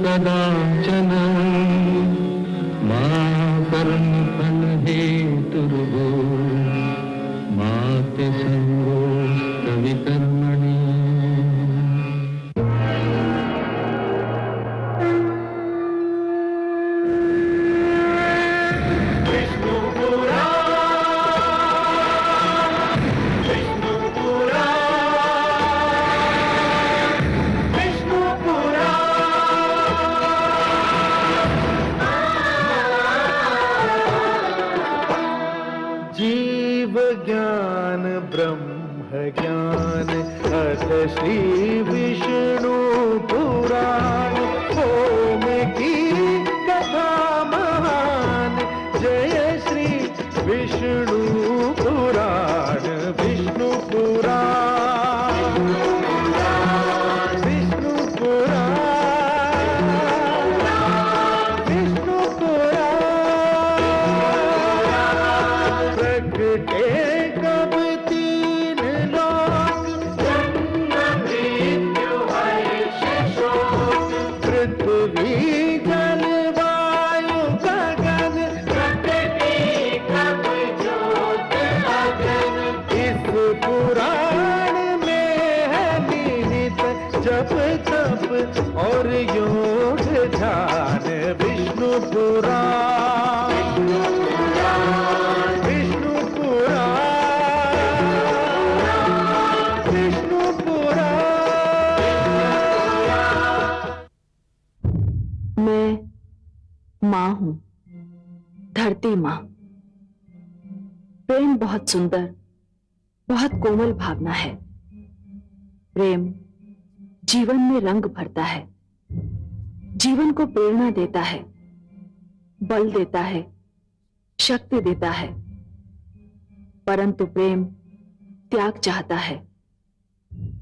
कदाचन मा कर्मफल हेतुर्भो मा ते संगोऽस्तविकर्मणि। ज्ञान ब्रह्म ज्ञान अथ श्री विष्णु पुराण ओम की कथा महान जय श्री विष्णु पुराण विष्णु पुराण विष्णु पुराण विष्णु पुराण प्रगटे और योग ध्यान विष्णु पुराण विष्णु पुराण विष्णु पुराण। मैं माँ हूँ, धरती माँ। प्रेम बहुत सुंदर, बहुत कोमल भावना है। प्रेम जीवन में रंग भरता है, जीवन को प्रेरणा देता है, बल देता है, शक्ति देता है। परंतु प्रेम त्याग चाहता है,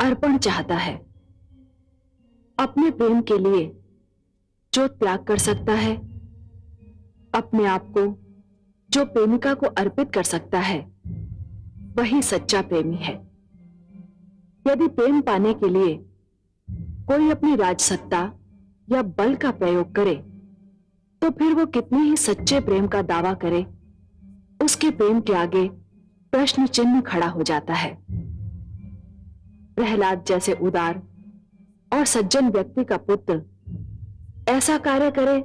अर्पण चाहता है। अपने प्रेम के लिए जो त्याग कर सकता है, अपने आप को जो प्रेमिका को अर्पित कर सकता है, वही सच्चा प्रेमी है। यदि प्रेम पाने के लिए कोई अपनी राजसत्ता या बल का प्रयोग करे, तो फिर वो कितने ही सच्चे प्रेम का दावा करे, उसके प्रेम के आगे प्रश्न चिन्ह खड़ा हो जाता है। प्रहलाद जैसे उदार और सज्जन व्यक्ति का पुत्र ऐसा कार्य करे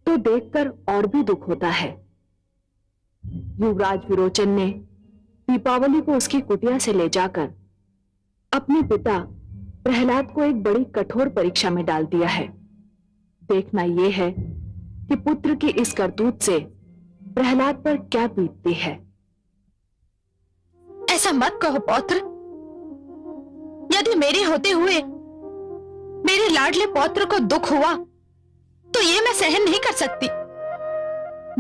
तो देखकर और भी दुख होता है। युवराज विरोचन ने दीपावली को उसकी कुटिया से ले जाकर अपने पिता प्रहलाद को एक बड़ी कठोर परीक्षा में डाल दिया है। देखना यह है कि पुत्र की इस करतूत से प्रहलाद पर क्या बीतती है। ऐसा मत कहो पौत्र। यदि मेरे होते हुए मेरे लाडले पौत्र को दुख हुआ तो ये मैं सहन नहीं कर सकती।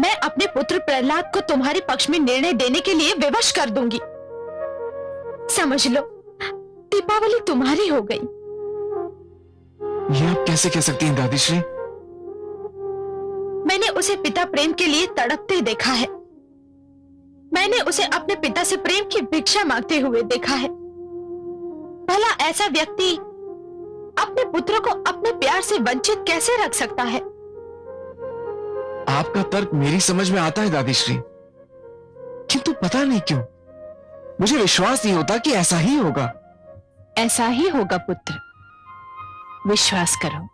मैं अपने पुत्र प्रहलाद को तुम्हारे पक्ष में निर्णय देने के लिए विवश कर दूंगी। समझ लो, दीपावली तुम्हारी हो गई। ये आप कैसे कह सकती हैं दादीश्री? मैंने उसे पिता प्रेम के लिए तड़पते देखा है। मैंने उसे अपने पिता से प्रेम की भिक्षा मांगते हुए देखा है। भला ऐसा व्यक्ति अपने पुत्र को अपने प्यार से वंचित कैसे रख सकता है? आपका तर्क मेरी समझ में आता है दादीश्री, किंतु पता नहीं क्यों मुझे विश्वास नहीं होता कि ऐसा ही होगा। ऐसा ही होगा पुत्र, विश्वास करो।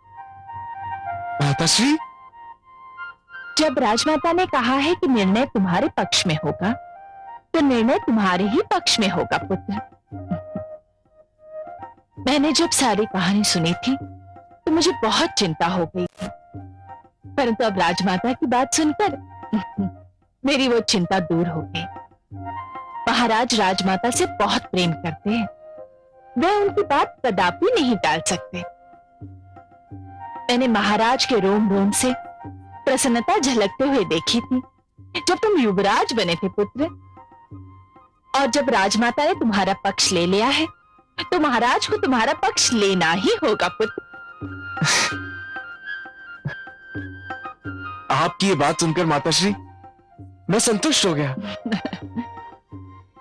माताश्री, जब राजमाता ने कहा है कि निर्णय तुम्हारे पक्ष में होगा, तो निर्णय तुम्हारे ही पक्ष में होगा पुत्र। मैंने जब सारी कहानी सुनी थी तो मुझे बहुत चिंता हो गई थी, परंतु अब राजमाता की बात सुनकर मेरी वो चिंता दूर हो गई। महाराज राजमाता से बहुत प्रेम करते हैं, वे उनकी बात कदापि नहीं टाल सकते। मैंने महाराज के रोम रोम से प्रसन्नता झलकते हुए देखी थी जब तुम युवराज बने थे पुत्र। और जब राजमाता ने तुम्हारा पक्ष ले लिया है तो महाराज को तुम्हारा पक्ष लेना ही होगा पुत्र। आपकी ये बात सुनकर माताश्री मैं संतुष्ट हो गया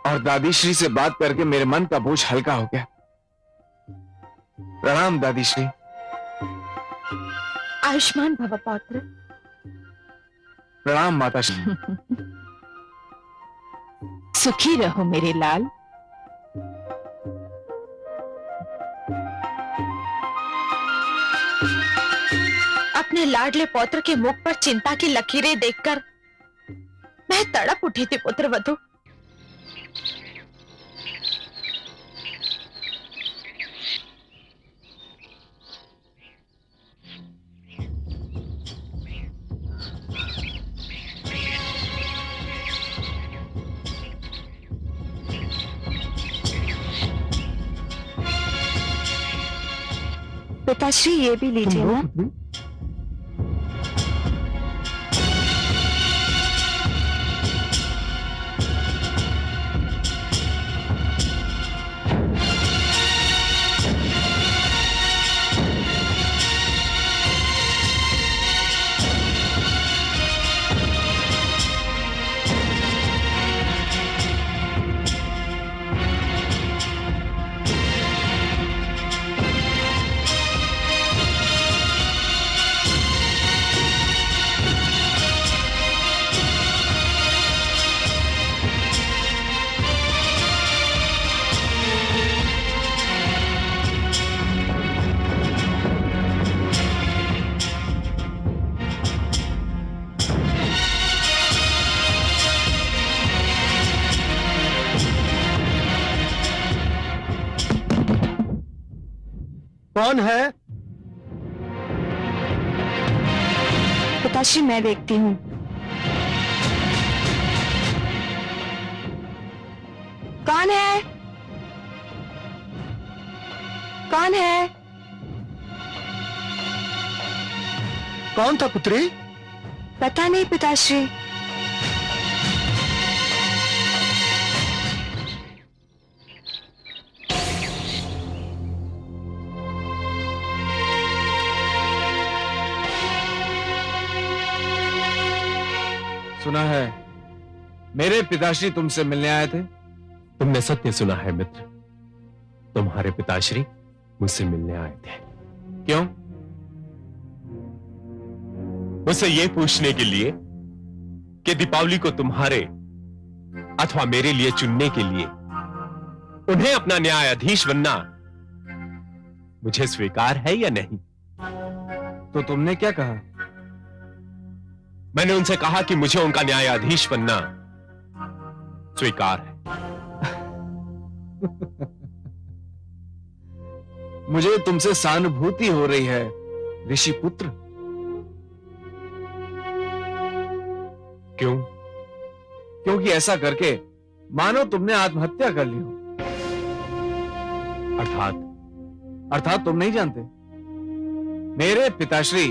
और दादीश्री से बात करके मेरे मन का बोझ हल्का हो गया। प्रणाम दादीश्री। आयुष्मान भव पौत्र। प्रणाम माताश्री। सुखी रहो मेरे लाल। अपने लाडले पौत्र के मुख पर चिंता की लकीरें देखकर मैं तड़प उठी थी पुत्रवधू। पिताश्री ये भी लीजिए ना। कौन है? पिताश्री मैं देखती हूँ। कौन है? कौन है? कौन था पुत्री? पता नहीं पिताश्री। सुना है मेरे पिताश्री तुमसे मिलने आए थे। तुमने सत्य सुना है मित्र। तुम्हारे पिताश्री मुझसे मिलने आए थे। क्यों? मुझसे यह पूछने के लिए कि दीपावली को तुम्हारे अथवा मेरे लिए चुनने के लिए उन्हें अपना न्यायाधीश बनना मुझे स्वीकार है या नहीं। तो तुमने क्या कहा? मैंने उनसे कहा कि मुझे उनका न्यायाधीश बनना स्वीकार है। मुझे तुमसे सहानुभूति हो रही है ऋषि पुत्र। क्यों? क्योंकि ऐसा करके मानो तुमने आत्महत्या कर ली हो। अर्थात तुम नहीं जानते मेरे पिताश्री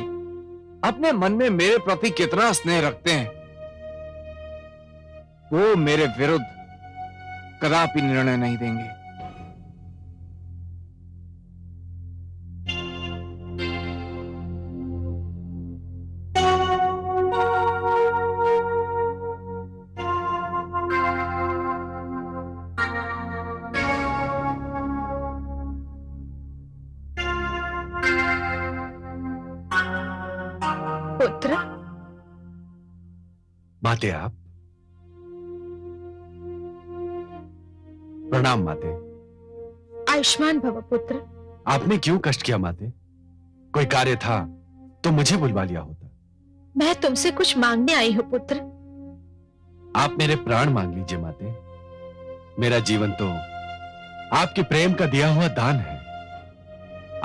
अपने मन में मेरे प्रति कितना स्नेह रखते हैं। वो मेरे विरुद्ध कदापि निर्णय नहीं देंगे। पुत्र, माते आप। प्रणाम माते। आयुष्मान भव पुत्र। आपने क्यों कष्ट किया माते? कोई कार्य था तो मुझे बुलवा लिया होता। मैं तुमसे कुछ मांगने आई हूं पुत्र। आप मेरे प्राण मांग लीजिए माते। मेरा जीवन तो आपके प्रेम का दिया हुआ दान है।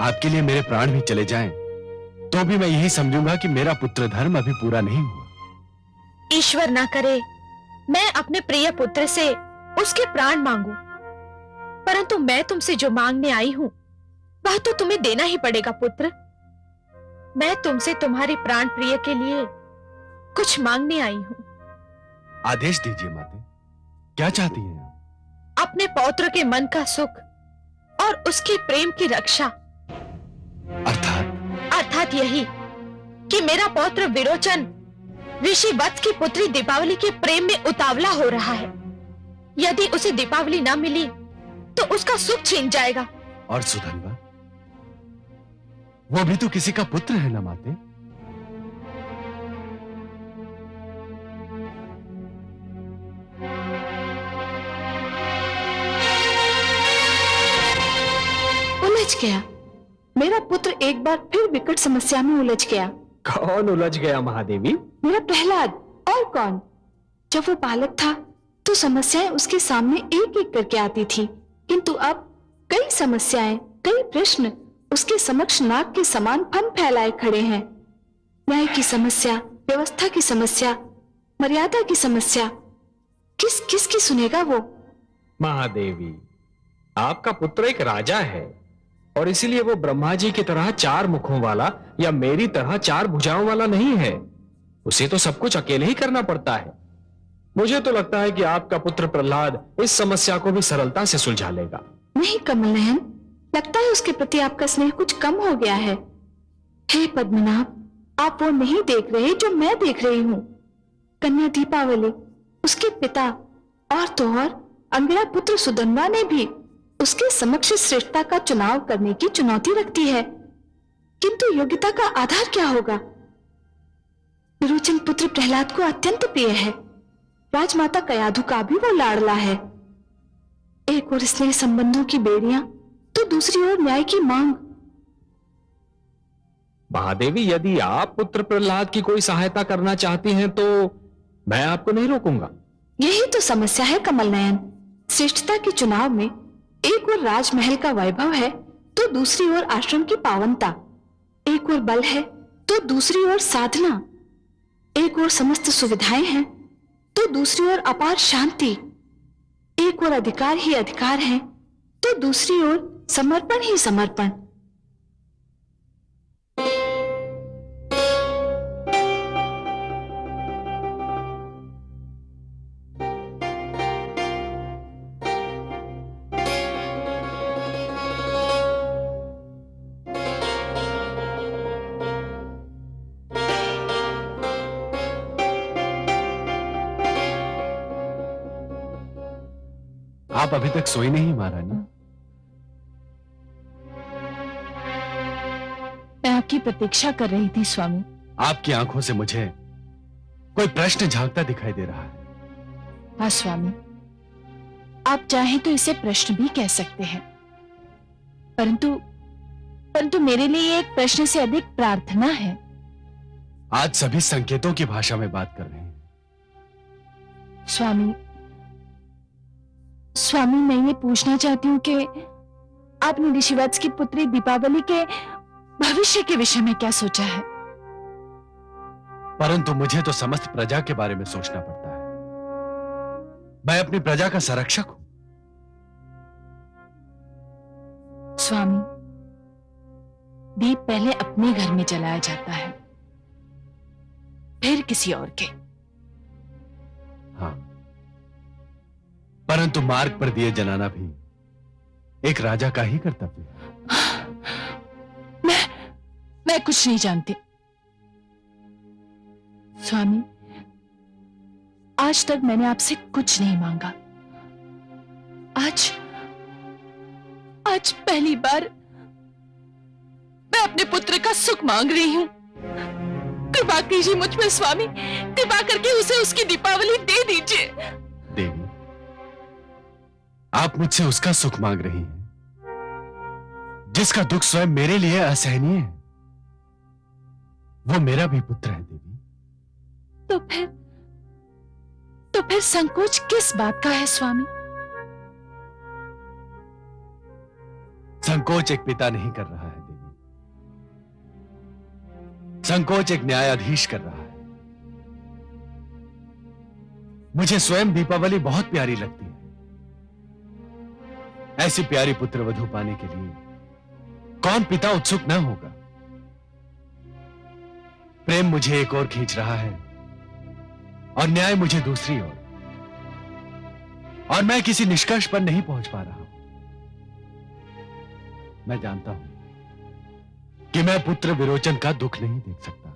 आपके लिए मेरे प्राण भी चले जाएं तो भी मैं यही समझूंगा कि मेरा पुत्र धर्म अभी पूरा नहीं हुआ। ईश्वर ना करे मैं अपने प्रिय पुत्र से उसके प्राण मांगू, परंतु मैं तुमसे जो मांगने आई हूं वह तो तुम्हें देना ही पड़ेगा पुत्र। मैं तुमसे तुम्हारे प्राण प्रिय के लिए कुछ मांगने आई हूं। आदेश दीजिए माते, क्या चाहती हैं आप? अपने पौत्र के मन का सुख और उसके प्रेम की रक्षा। अर्थात यही कि मेरा पौत्र विरोचन ऋषि वत्स की पुत्री दीपावली के प्रेम में उतावला हो रहा है। यदि उसे दीपावली न मिली तो उसका सुख छीन जाएगा। और सुधनवा, वो भी तो किसी का पुत्र है ना माते। उलझ गया। मेरा पुत्र एक बार फिर विकट समस्या में उलझ गया। कौन उलझ गया महादेवी? मेरा प्रहलाद, और कौन? जब वो बालक था तो समस्याएं उसके सामने एक एक करके आती थी, किंतु अब कई समस्याएं, कई प्रश्न उसके समक्ष नाग के समान फन फैलाए खड़े हैं। न्याय की समस्या, व्यवस्था की समस्या, मर्यादा की समस्या, किस किस की सुनेगा वो? महादेवी, आपका पुत्र एक राजा है और इसीलिए वो ब्रह्मा जी की तरह 4 मुखों वाला या मेरी तरह 4 भुजाओं वाला नहीं है। उसे तो सब कुछ अकेले ही करना पड़ता है। मुझे तो लगता है कि आपका पुत्र प्रहलाद इस समस्या को भी सरलता से सुलझा लेगा। नहीं कमल नयन, लगता है उसके प्रति आपका स्नेह कुछ कम हो गया है। हे पद्मनाभ, आप वो नहीं देख रहे जो मैं देख रही हूँ। कन्या दीपावली, उसके पिता और तो और अंगिरा पुत्र सुदन्वा ने भी उसके समक्ष श्रेष्ठता का चुनाव करने की चुनौती रखती है, किंतु योग्यता का आधार क्या होगा? विरोचन पुत्र प्रहलाद को अत्यंत प्रिय है। राजमाता कयाधु का भी वो लाडला है। एक ओर स्नेह संबंधों की बेड़ियां तो दूसरी ओर न्याय की मांग। महादेवी, यदि आप पुत्र प्रहलाद की कोई सहायता करना चाहती हैं तो मैं आपको नहीं रोकूंगा। यही तो समस्या है कमल नयन। श्रेष्ठता के चुनाव में एक ओर राजमहल का वैभव है तो दूसरी ओर आश्रम की पावनता, एक ओर बल है तो दूसरी ओर साधना, एक ओर समस्त सुविधाएं हैं तो दूसरी ओर अपार शांति, एक ओर अधिकार ही अधिकार है तो दूसरी ओर समर्पण ही समर्पण। आप अभी तक सोई नहीं महारानी? मैं आपकी प्रतीक्षा कर रही थी स्वामी। आपकी आंखों से मुझे कोई प्रश्न झांकता दिखाई दे रहा है। हाँ स्वामी, आप चाहें तो इसे प्रश्न भी कह सकते हैं, परंतु मेरे लिए एक प्रश्न से अधिक प्रार्थना है। आज सभी संकेतों की भाषा में बात कर रहे हैं। स्वामी, मैं ये पूछना चाहती हूँ कि आपने ऋषिवत्स की पुत्री दीपावली के भविष्य के विषय में क्या सोचा है? परंतु मुझे तो समस्त प्रजा के बारे में सोचना पड़ता है। मैं अपनी प्रजा का संरक्षक हूं। स्वामी, दीप पहले अपने घर में जलाया जाता है, फिर किसी और के। हाँ, परंतु मार्ग पर दिए जलाना भी एक राजा का ही कर्तव्य है। मैं कुछ नहीं जानती स्वामी। आज तक मैंने आपसे कुछ नहीं मांगा। आज पहली बार मैं अपने पुत्र का सुख मांग रही हूं। कृपा कीजिए मुझ पर स्वामी, कृपा करके उसे उसकी दीपावली दे दीजिए। देवी, आप मुझसे उसका सुख मांग रही हैं जिसका दुख स्वयं मेरे लिए असहनीय है। वो मेरा भी पुत्र है देवी। तो फिर संकोच किस बात का है स्वामी? संकोच एक पिता नहीं कर रहा है देवी, संकोच एक न्यायाधीश कर रहा है। मुझे स्वयं दीपावली बहुत प्यारी लगती है। ऐसी प्यारी पुत्र वधू पाने के लिए कौन पिता उत्सुक न होगा? प्रेम मुझे एक ओर खींच रहा है और न्याय मुझे दूसरी ओर, और मैं किसी निष्कर्ष पर नहीं पहुंच पा रहा हूं। मैं जानता हूं कि मैं पुत्र विरोचन का दुख नहीं देख सकता।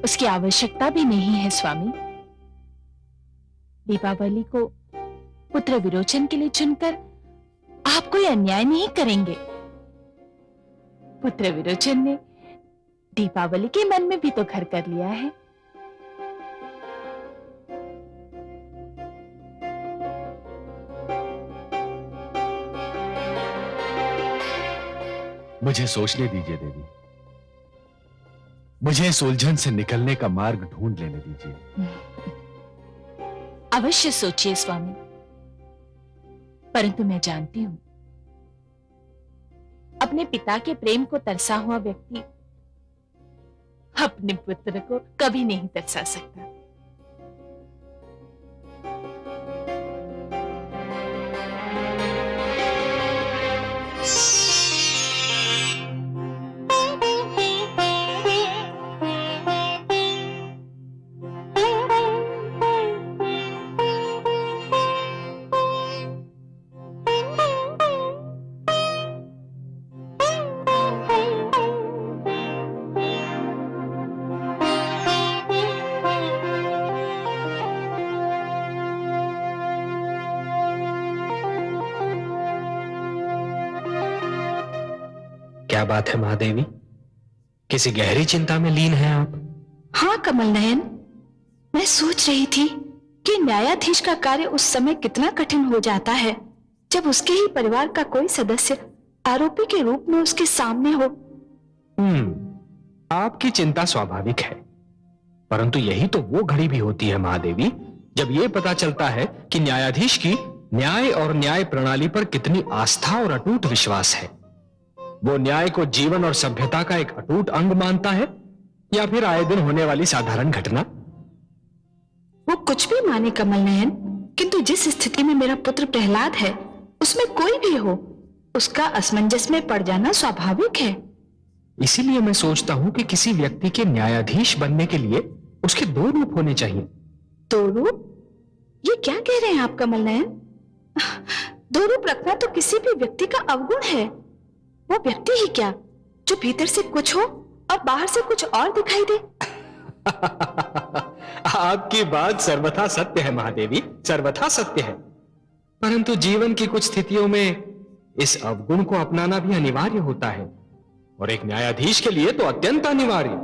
उसकी आवश्यकता भी नहीं है स्वामी। दीपावली को पुत्र विरोचन के लिए चुनकर आप कोई अन्याय नहीं करेंगे। पुत्र विरोचन ने दीपावली के मन में भी तो घर कर लिया है। मुझे सोचने दीजिए देवी। मुझे इस उलझन से निकलने का मार्ग ढूंढ लेने दीजिए। अवश्य सोचिए स्वामी, परंतु मैं जानती हूं अपने पिता के प्रेम को तरसा हुआ व्यक्ति अपने पुत्र को कभी नहीं तरसा सकता। क्या बात है महादेवी, किसी गहरी चिंता में लीन हैं आप? हाँ कमल नयन, मैं सोच रही थी कि न्यायाधीश का कार्य उस समय कितना कठिन हो जाता है जब उसके ही परिवार का कोई सदस्य आरोपी के रूप में उसके सामने हो। आपकी चिंता स्वाभाविक है, परंतु यही तो वो घड़ी भी होती है महादेवी जब ये पता चलता है कि न्यायाधीश की न्याय और न्याय प्रणाली पर कितनी आस्था और अटूट विश्वास है। वो न्याय को जीवन और सभ्यता का एक अटूट अंग मानता है या फिर आए दिन होने वाली साधारण घटना? वो कुछ भी माने कमल नयन, किंतु जिस स्थिति में मेरा पुत्र प्रहलाद है उसमें कोई भी हो, उसका असमंजस में पड़ जाना स्वाभाविक है। इसीलिए मैं सोचता हूं कि किसी व्यक्ति के न्यायाधीश बनने के लिए उसके दो रूप होने चाहिए। दो रूप? ये क्या कह रहे हैं आप कमल नयन? दो रूप रखना तो किसी भी व्यक्ति का अवगुण है। वो व्यक्ति ही क्या जो भीतर से कुछ हो और बाहर से कुछ और दिखाई दे। आपकी बात सर्वथा सत्य है महादेवी, सर्वथा सत्य है, परंतु जीवन की कुछ स्थितियों में इस अवगुण को अपनाना भी अनिवार्य होता है और एक न्यायाधीश के लिए तो अत्यंत अनिवार्य।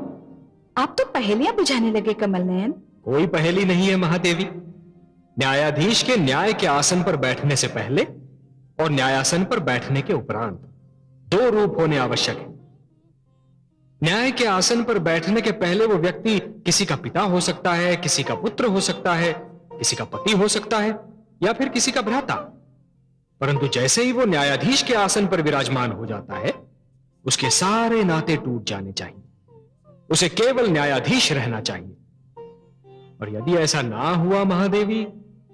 आप तो पहेलियां बुझाने लगे कमल नयन। कोई पहेली नहीं है महादेवी। न्यायाधीश के न्याय के आसन पर बैठने से पहले और न्यायासन पर बैठने के उपरांत दो रूप होने आवश्यक है। न्याय के आसन पर बैठने के पहले वो व्यक्ति किसी का पिता हो सकता है, किसी का पुत्र हो सकता है, किसी का पति हो सकता है या फिर किसी का भ्राता, परंतु जैसे ही वो न्यायाधीश के आसन पर विराजमान हो जाता है उसके सारे नाते टूट जाने चाहिए। उसे केवल न्यायाधीश रहना चाहिए। और यदि ऐसा ना हुआ महादेवी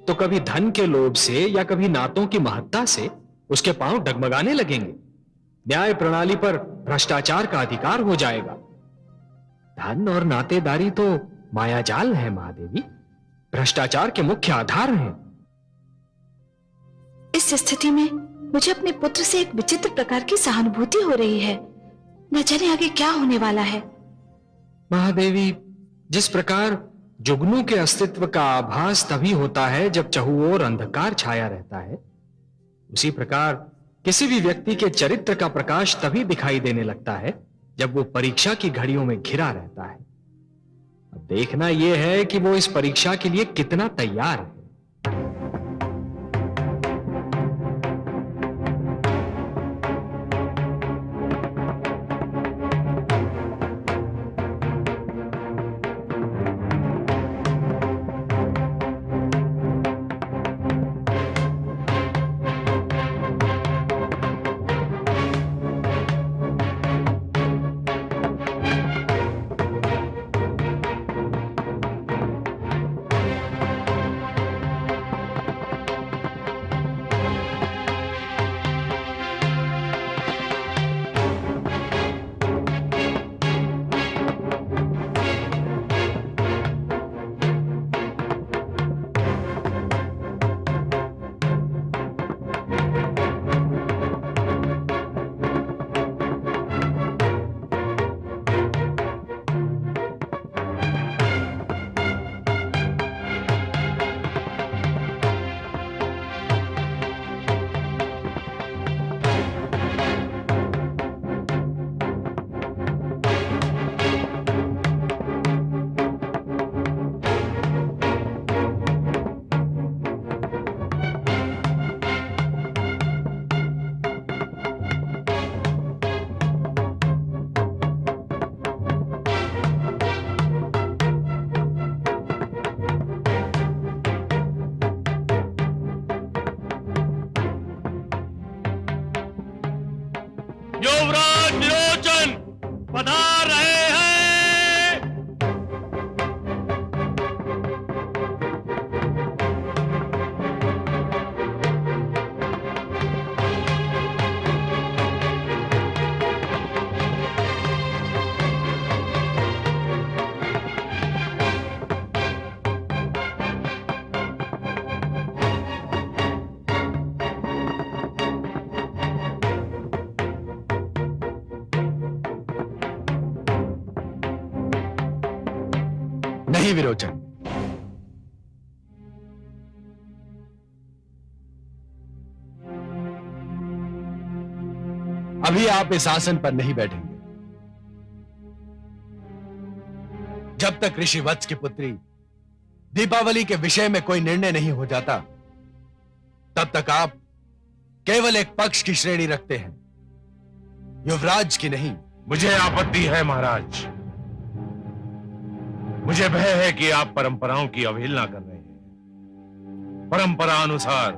तो कभी धन के लोभ से या कभी नातों की महत्ता से उसके पांव डगमगाने लगेंगे। न्याय प्रणाली पर भ्रष्टाचार का अधिकार हो जाएगा। धन और नातेदारी तो मायाजाल है महादेवी, भ्रष्टाचार के मुख्य आधार हैं। इस स्थिति में मुझे अपने पुत्र से एक विचित्र प्रकार की सहानुभूति हो रही है। न जाने आगे क्या होने वाला है। महादेवी, जिस प्रकार जुगनू के अस्तित्व का आभास तभी होता है जब चहुओर अंधकार छाया रहता है, उसी प्रकार किसी भी व्यक्ति के चरित्र का प्रकाश तभी दिखाई देने लगता है जब वो परीक्षा की घड़ियों में घिरा रहता है। अब देखना यह है कि वो इस परीक्षा के लिए कितना तैयार है। युवराज विरोचन पधार रहे हैं। नहीं विरोचन, अभी आप इस आसन पर नहीं बैठेंगे जब तक ऋषि वत्स की पुत्री दीपावली के विषय में कोई निर्णय नहीं हो जाता। तब तक आप केवल एक पक्ष की श्रेणी रखते हैं, युवराज की नहीं। मुझे आपत्ति है महाराज। मुझे भय है कि आप परंपराओं की अवहेलना कर रहे हैं। परंपरा अनुसार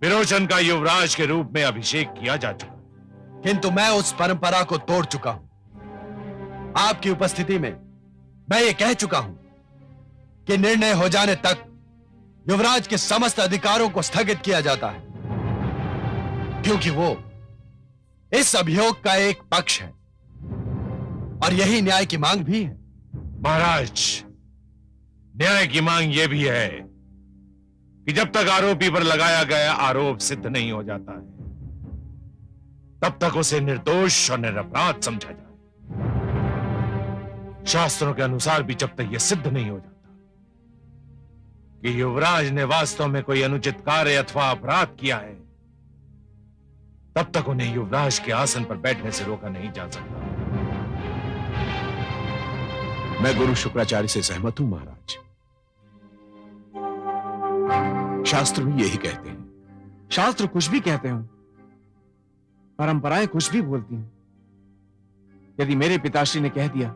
विरोचन का युवराज के रूप में अभिषेक किया जा चुका है, किंतु मैं उस परंपरा को तोड़ चुका हूं। आपकी उपस्थिति में मैं ये कह चुका हूं कि निर्णय हो जाने तक युवराज के समस्त अधिकारों को स्थगित किया जाता है, क्योंकि वो इस अभियोग का एक पक्ष है और यही न्याय की मांग भी है। महाराज, न्याय की मांग यह भी है कि जब तक आरोपी पर लगाया गया आरोप सिद्ध नहीं हो जाता है, तब तक उसे निर्दोष और निरपराध समझा जाए। शास्त्रों के अनुसार भी जब तक यह सिद्ध नहीं हो जाता कि युवराज ने वास्तव में कोई अनुचित कार्य अथवा अपराध किया है, तब तक उन्हें युवराज के आसन पर बैठने से रोका नहीं जा सकता। मैं गुरु शुक्राचार्य से सहमत हूं महाराज। शास्त्र भी यही कहते हैं। शास्त्र कुछ भी कहते हो, परंपराएं कुछ भी बोलती हैं। यदि मेरे पिताश्री ने कह दिया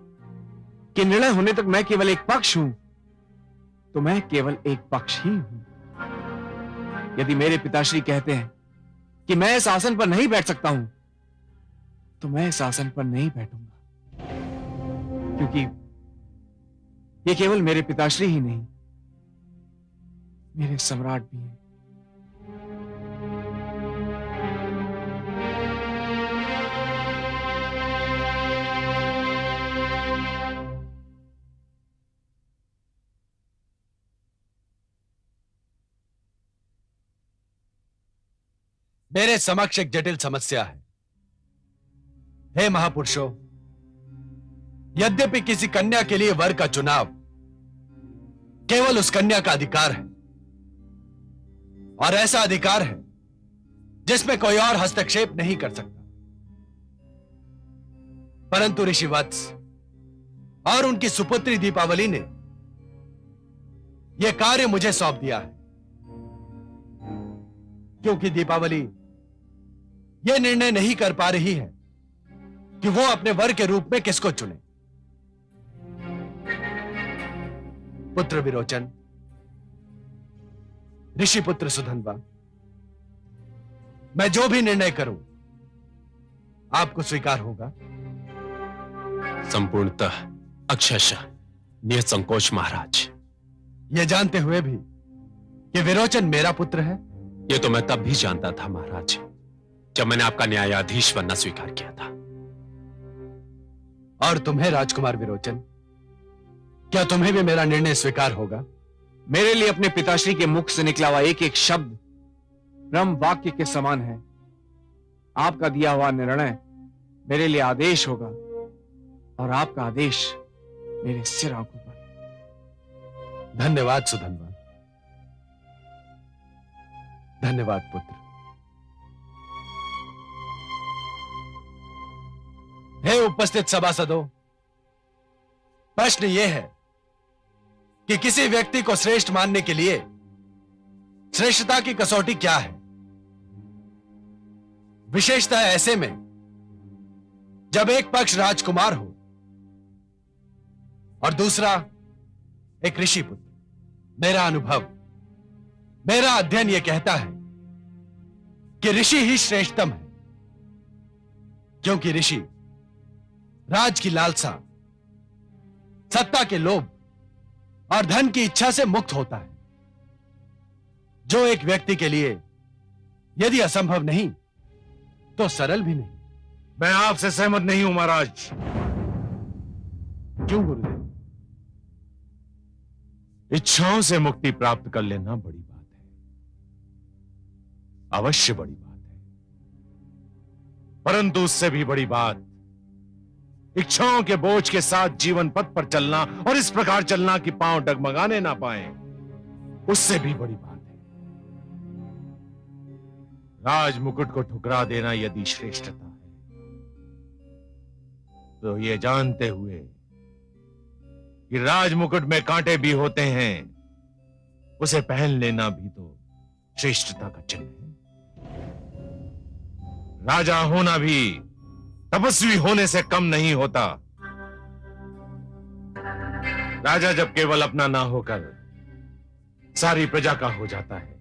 कि निर्णय होने तक मैं केवल एक पक्ष हूं, तो मैं केवल एक पक्ष ही हूं। यदि मेरे पिताश्री कहते हैं कि मैं इस आसन पर नहीं बैठ सकता हूं, तो मैं इस आसन पर नहीं बैठूंगा, क्योंकि ये केवल मेरे पिताश्री ही नहीं, मेरे सम्राट भी हैं। मेरे समक्ष एक जटिल समस्या है। हे महापुरुषों, यद्यपि किसी कन्या के लिए वर का चुनाव केवल उस कन्या का अधिकार है, और ऐसा अधिकार है जिसमें कोई और हस्तक्षेप नहीं कर सकता, परंतु ऋषि वत्स और उनकी सुपुत्री दीपावली ने यह कार्य मुझे सौंप दिया है, क्योंकि दीपावली यह निर्णय नहीं कर पा रही है कि वो अपने वर के रूप में किसको चुने। पुत्र विरोचन, ऋषि पुत्र सुधन्वा, मैं जो भी निर्णय करूं आपको स्वीकार होगा? संपूर्णतः अक्षरशः निसंकोच महाराज। यह जानते हुए भी कि विरोचन मेरा पुत्र है? ये तो मैं तब भी जानता था महाराज, जब मैंने आपका न्यायाधीश बनना स्वीकार किया था। और तुम्हें राजकुमार विरोचन, क्या तुम्हें भी मेरा निर्णय स्वीकार होगा? मेरे लिए अपने पिताश्री के मुख से निकला हुआ एक एक शब्द ब्रह्म वाक्य के समान है। आपका दिया हुआ निर्णय मेरे लिए आदेश होगा, और आपका आदेश मेरे सिर आंखों पर। धन्यवाद सुधन्वा, धन्यवाद पुत्र। हे उपस्थित सभासदों, प्रश्न यह है कि किसी व्यक्ति को श्रेष्ठ मानने के लिए श्रेष्ठता की कसौटी क्या है? विशेषतः ऐसे में जब एक पक्ष राजकुमार हो और दूसरा एक ऋषि पुत्र। मेरा अनुभव, मेरा अध्ययन यह कहता है कि ऋषि ही श्रेष्ठतम है, क्योंकि ऋषि राज की लालसा, सत्ता के लोभ और धन की इच्छा से मुक्त होता है, जो एक व्यक्ति के लिए यदि असंभव नहीं तो सरल भी नहीं। मैं आपसे सहमत नहीं हूं महाराज। क्यों गुरुदेव? इच्छाओं से मुक्ति प्राप्त कर लेना बड़ी बात है, अवश्य बड़ी बात है, परंतु उससे भी बड़ी बात इच्छाओं के बोझ के साथ जीवन पथ पर चलना और इस प्रकार चलना कि पांव डगमगाने ना पाए, उससे भी बड़ी बात है। राज मुकुट को ठुकरा देना यदि श्रेष्ठता है, तो ये जानते हुए कि राज मुकुट में कांटे भी होते हैं, उसे पहन लेना भी तो श्रेष्ठता का चिन्ह है। राजा होना भी तपस्वी होने से कम नहीं होता। राजा जब केवल अपना ना होकर सारी प्रजा का हो जाता है,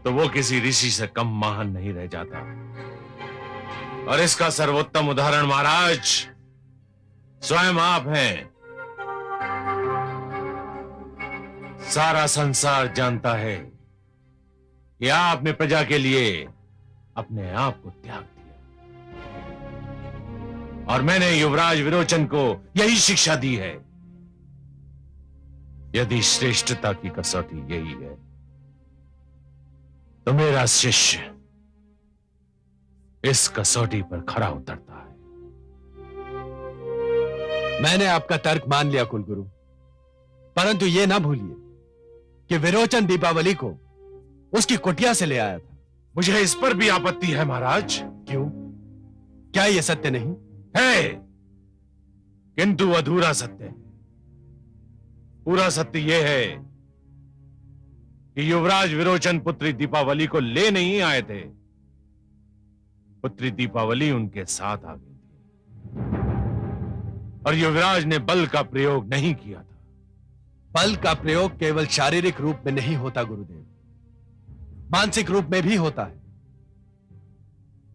तो वो किसी ऋषि से कम महान नहीं रह जाता। और इसका सर्वोत्तम उदाहरण महाराज स्वयं आप हैं। सारा संसार जानता है कि आपने प्रजा के लिए अपने आप को त्याग दिया, और मैंने युवराज विरोचन को यही शिक्षा दी है। यदि श्रेष्ठता की कसौटी यही है, तो मेरा शिष्य इस कसौटी पर खरा उतरता है। मैंने आपका तर्क मान लिया कुलगुरु, परंतु यह ना भूलिए कि विरोचन दीपावली को उसकी कुटिया से ले आया था। मुझे इस पर भी आपत्ति है महाराज। क्यों? क्या यह सत्य नहीं है? किंतु अधूरा सत्य है। पूरा सत्य यह है कि युवराज विरोचन पुत्री दीपावली को ले नहीं आए थे, पुत्री दीपावली उनके साथ आ गई थी, और युवराज ने बल का प्रयोग नहीं किया था। बल का प्रयोग केवल शारीरिक रूप में नहीं होता गुरुदेव, मानसिक रूप में भी होता है।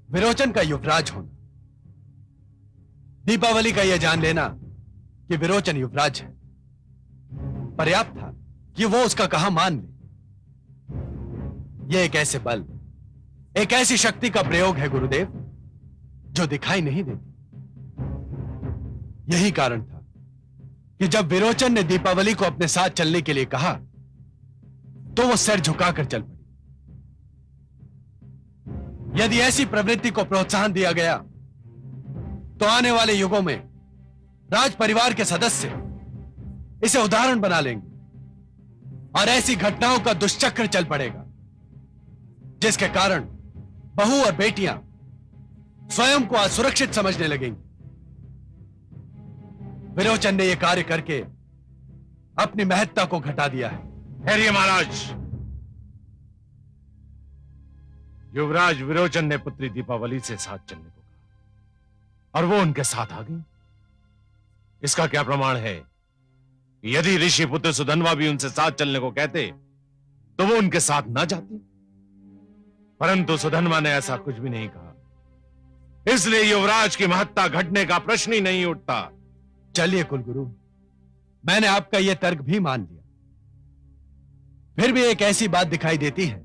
विरोचन का युवराज होना, दीपावली का यह जान लेना कि विरोचन युवराज है, पर्याप्त था कि वो उसका कहा मान ले। यह एक ऐसे बल, एक ऐसी शक्ति का प्रयोग है गुरुदेव, जो दिखाई नहीं देती। यही कारण था कि जब विरोचन ने दीपावली को अपने साथ चलने के लिए कहा, तो वो सिर झुकाकर चल पड़ी। यदि ऐसी प्रवृत्ति को प्रोत्साहन दिया गया, तो आने वाले युगों में राज परिवार के सदस्य इसे उदाहरण बना लेंगे, और ऐसी घटनाओं का दुष्चक्र चल पड़ेगा, जिसके कारण बहू और बेटियां स्वयं को असुरक्षित समझने लगेंगी। विरोचन ने यह कार्य करके अपनी महत्ता को घटा दिया है। ठहरिए महाराज। युवराज विरोचन ने पुत्री दीपावली से साथ चलने को कहा, और वो उनके साथ आ गई। इसका क्या प्रमाण है? यदि ऋषि पुत्र सुधन्वा भी उनसे साथ चलने को कहते, तो वो उनके साथ ना जाती। परंतु सुधन्वा ने ऐसा कुछ भी नहीं कहा, इसलिए युवराज की महत्ता घटने का प्रश्न ही नहीं उठता। चलिए कुलगुरु, मैंने आपका यह तर्क भी मान लिया। फिर भी एक ऐसी बात दिखाई देती है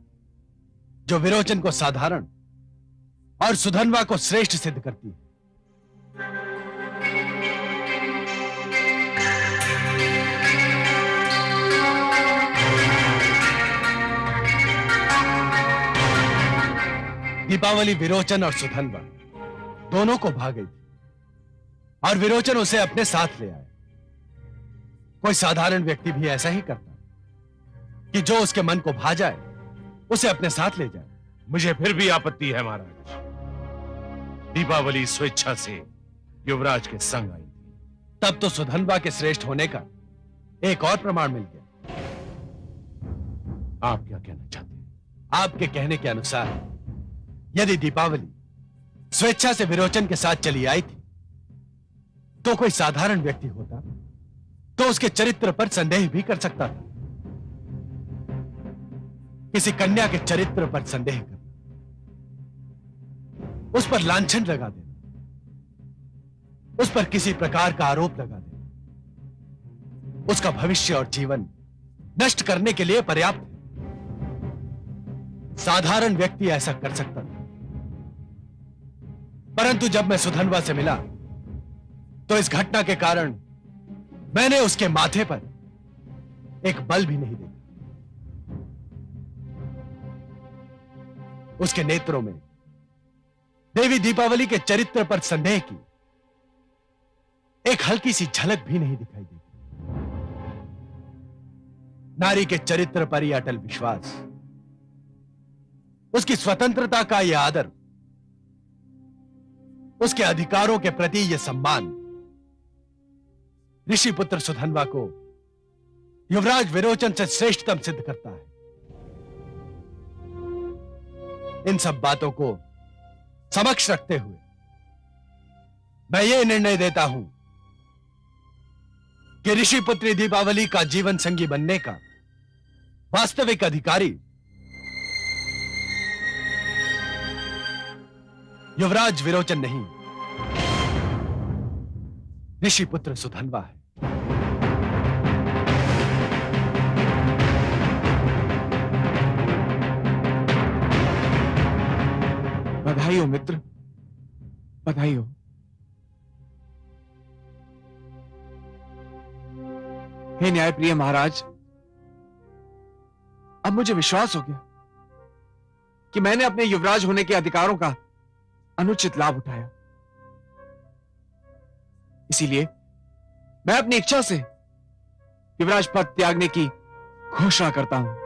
जो विरोचन को साधारण और सुधन्वा को श्रेष्ठ सिद्ध करती है। दीपावली विरोचन और सुधन्वा दोनों को भा गई थी, और विरोचन उसे अपने साथ ले आया। कोई साधारण व्यक्ति भी ऐसा ही करता कि जो उसके मन को भा जाए उसे अपने साथ ले जाए। मुझे फिर भी आपत्ति है महाराज। दीपावली स्वेच्छा से युवराज के संग आई थी। तब तो सुधन्वा के श्रेष्ठ होने का एक और प्रमाण मिल गया। आप क्या कहना चाहते हैं? आपके कहने के अनुसार यदि दीपावली स्वेच्छा से विरोचन के साथ चली आई थी, तो कोई साधारण व्यक्ति होता तो उसके चरित्र पर संदेह भी कर सकता था। किसी कन्या के चरित्र पर संदेह करना उस पर लांछन लगा देना, उस पर किसी प्रकार का आरोप लगा देना, उसका भविष्य और जीवन नष्ट करने के लिए पर्याप्त है। साधारण व्यक्ति ऐसा कर सकता था, परंतु जब मैं सुधनवा से मिला तो इस घटना के कारण मैंने उसके माथे पर एक बल भी नहीं देखा। उसके नेत्रों में देवी दीपावली के चरित्र पर संदेह की एक हल्की सी झलक भी नहीं दिखाई देती। नारी के चरित्र पर यह अटल विश्वास, उसकी स्वतंत्रता का यह आदर, उसके अधिकारों के प्रति यह सम्मान ऋषिपुत्र सुधनवा को युवराज विरोचन से श्रेष्ठतम सिद्ध करता है। इन सब बातों को समक्ष रखते हुए मैं ये निर्णय देता हूं कि ऋषिपुत्री दीपावली का जीवन संगी बनने का वास्तविक अधिकारी युवराज विरोचन नहीं, ऋषिपुत्र सुधनवा है। बधाई हो मित्र, बधाई हो। हे न्यायप्रिय महाराज, अब मुझे विश्वास हो गया कि मैंने अपने युवराज होने के अधिकारों का अनुचित लाभ उठाया। इसीलिए मैं अपनी इच्छा से युवराज पद त्यागने की घोषणा करता हूं।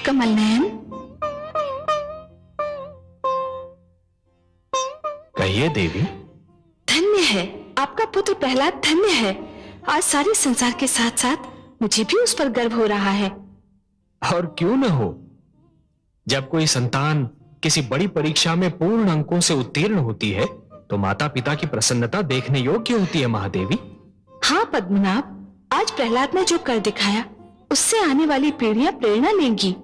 कमल नयन, कहिए देवी। धन्य है आपका पुत्र प्रहलाद, धन्य है। आज सारे संसार के साथ साथ मुझे भी उस पर गर्व हो रहा है। और क्यों न हो, जब कोई संतान किसी बड़ी परीक्षा में पूर्ण अंकों से उत्तीर्ण होती है तो माता पिता की प्रसन्नता देखने योग्य होती है महादेवी। हाँ पद्मनाभ, आज प्रहलाद ने जो कर दिखाया उससे आने वाली पीढ़ियां प्रेरणा लेंगी।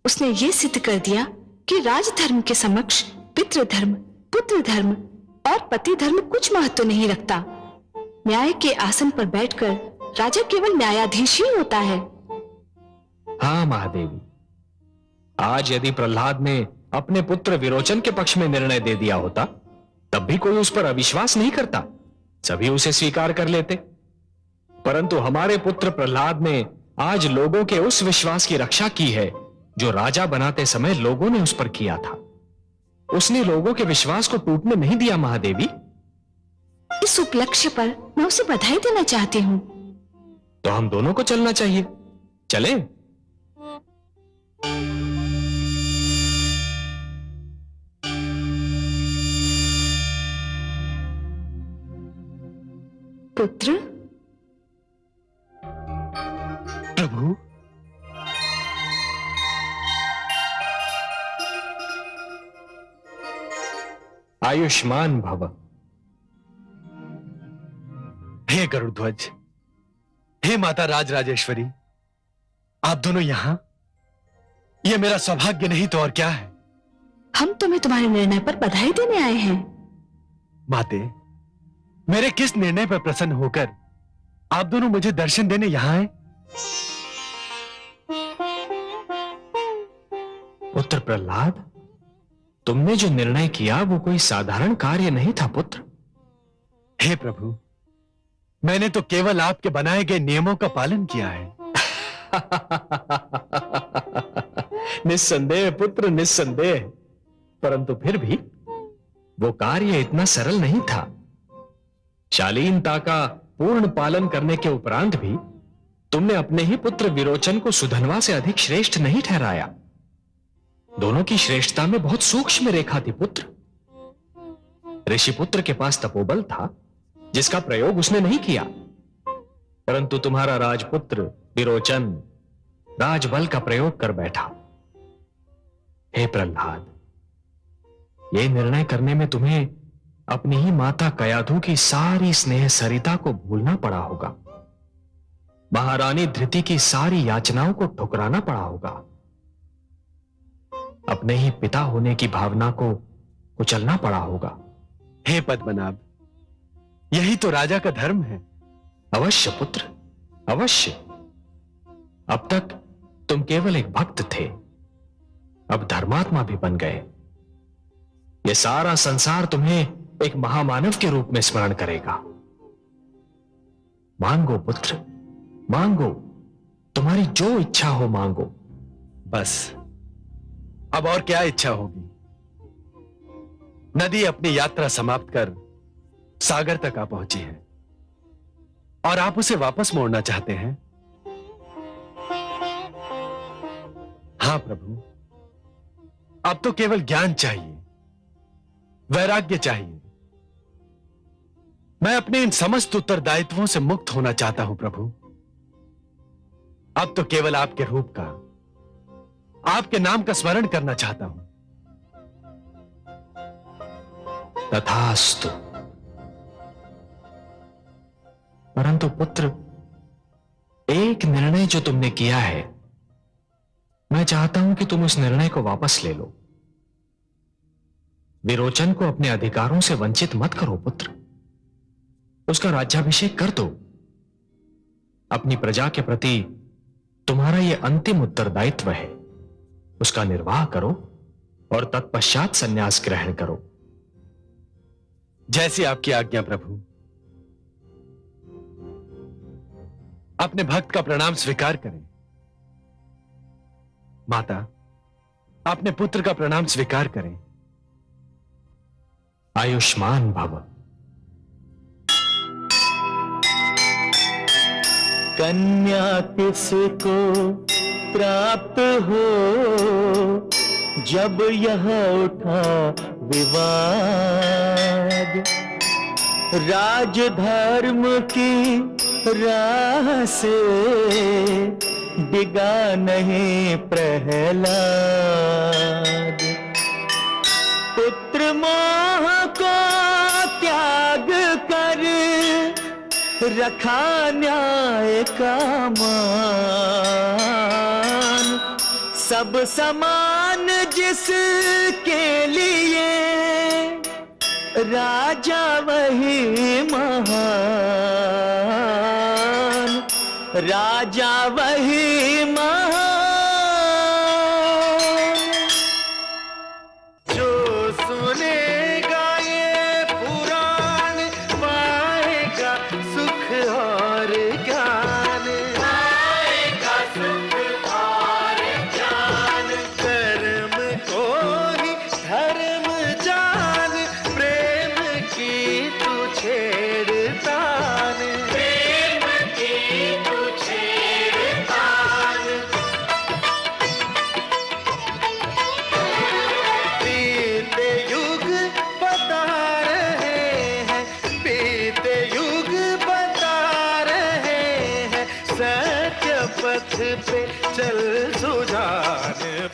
उसने ये सिद्ध कर दिया कि राजधर्म के समक्ष पितृधर्म, पुत्र धर्म और पति धर्म कुछ महत्व नहीं रखता। न्याय के आसन पर बैठकर राजा केवल न्यायाधीश ही होता है। हाँ महादेवी, आज यदि प्रहलाद ने अपने पुत्र विरोचन के पक्ष में निर्णय दे दिया होता तब भी कोई उस पर अविश्वास नहीं करता, सभी उसे स्वीकार कर लेते। परंतु हमारे पुत्र प्रहलाद ने आज लोगों के उस विश्वास की रक्षा की है जो राजा बनाते समय लोगों ने उस पर किया था। उसने लोगों के विश्वास को टूटने नहीं दिया महादेवी। इस उपलक्ष्य पर मैं उसे बधाई देना चाहती हूँ। तो हम दोनों को चलना चाहिए, चलें? पुत्र, प्रभु, आयुष्मान भव। हे गरुड़ध्वज, हे माता राजराजेश्वरी, आप दोनों यहां? यह मेरा सौभाग्य नहीं तो और क्या है। हम तुम्हें तुम्हारे निर्णय पर बधाई देने आए हैं। माते, मेरे किस निर्णय पर प्रसन्न होकर आप दोनों मुझे दर्शन देने यहां आए? पुत्र प्रहलाद, तुमने जो निर्णय किया वो कोई साधारण कार्य नहीं था पुत्र। हे प्रभु, मैंने तो केवल आपके बनाए गए नियमों का पालन किया है। निस्संदेह पुत्र, निस्संदेह, परंतु फिर भी वो कार्य इतना सरल नहीं था। शालीनता का पूर्ण पालन करने के उपरांत भी तुमने अपने ही पुत्र विरोचन को सुधनवा से अधिक श्रेष्ठ नहीं ठहराया। दोनों की श्रेष्ठता में बहुत सूक्ष्म रेखा थी पुत्र। ऋषिपुत्र के पास तपोबल था जिसका प्रयोग उसने नहीं किया, परंतु तुम्हारा राजपुत्र विरोचन राजबल का प्रयोग कर बैठा। हे प्रहलाद, ये निर्णय करने में तुम्हें अपनी ही माता कयाधु की सारी स्नेह सरिता को भूलना पड़ा होगा, महारानी धृति की सारी याचनाओं को ठुकराना पड़ा होगा, अपने ही पिता होने की भावना को कुचलना पड़ा होगा। हे पद्मनाभ, यही तो राजा का धर्म है। अवश्य पुत्र, अवश्य। अब तक तुम केवल एक भक्त थे, अब धर्मात्मा भी बन गए। ये सारा संसार तुम्हें एक महामानव के रूप में स्मरण करेगा। मांगो पुत्र, मांगो, तुम्हारी जो इच्छा हो मांगो। बस अब और क्या इच्छा होगी। नदी अपनी यात्रा समाप्त कर सागर तक आ पहुंची है और आप उसे वापस मोड़ना चाहते हैं। हां प्रभु, अब तो केवल ज्ञान चाहिए, वैराग्य चाहिए। मैं अपने इन समस्त उत्तरदायित्वों से मुक्त होना चाहता हूं प्रभु। अब तो केवल आपके रूप का, आपके नाम का स्मरण करना चाहता हूं। तथास्तु। परंतु पुत्र, एक निर्णय जो तुमने किया है, मैं चाहता हूं कि तुम उस निर्णय को वापस ले लो। विरोचन को अपने अधिकारों से वंचित मत करो पुत्र, उसका राज्याभिषेक कर दो। अपनी प्रजा के प्रति तुम्हारा यह अंतिम उत्तरदायित्व है, उसका निर्वाह करो और तत्पश्चात संन्यास ग्रहण करो। जैसी आपकी आज्ञा प्रभु। अपने भक्त का प्रणाम स्वीकार करें। माता, अपने पुत्र का प्रणाम स्वीकार करें। आयुष्मान भव। कन्या किसको प्राप्त हो जब यह उठा विवाद, राजधर्म की राह से डिगा नहीं प्रहलाद। पुत्र मोह को त्याग कर रखा न्याय का मान, सब समान जिसके लिए राजा वही महान, राजा वही महान। जो सुनेगा ये पुराण पाएगा सुख और ज्ञान, पाएगा सुख और ज्ञान। कर्म को ही धर्म जान, प्रेम की तू छेड़तान, प्रेम की तू छेड़तान। बीते युग बता रहे हैं, बीते युग बता रहे हैं, सत्य पथ पे चल सुजान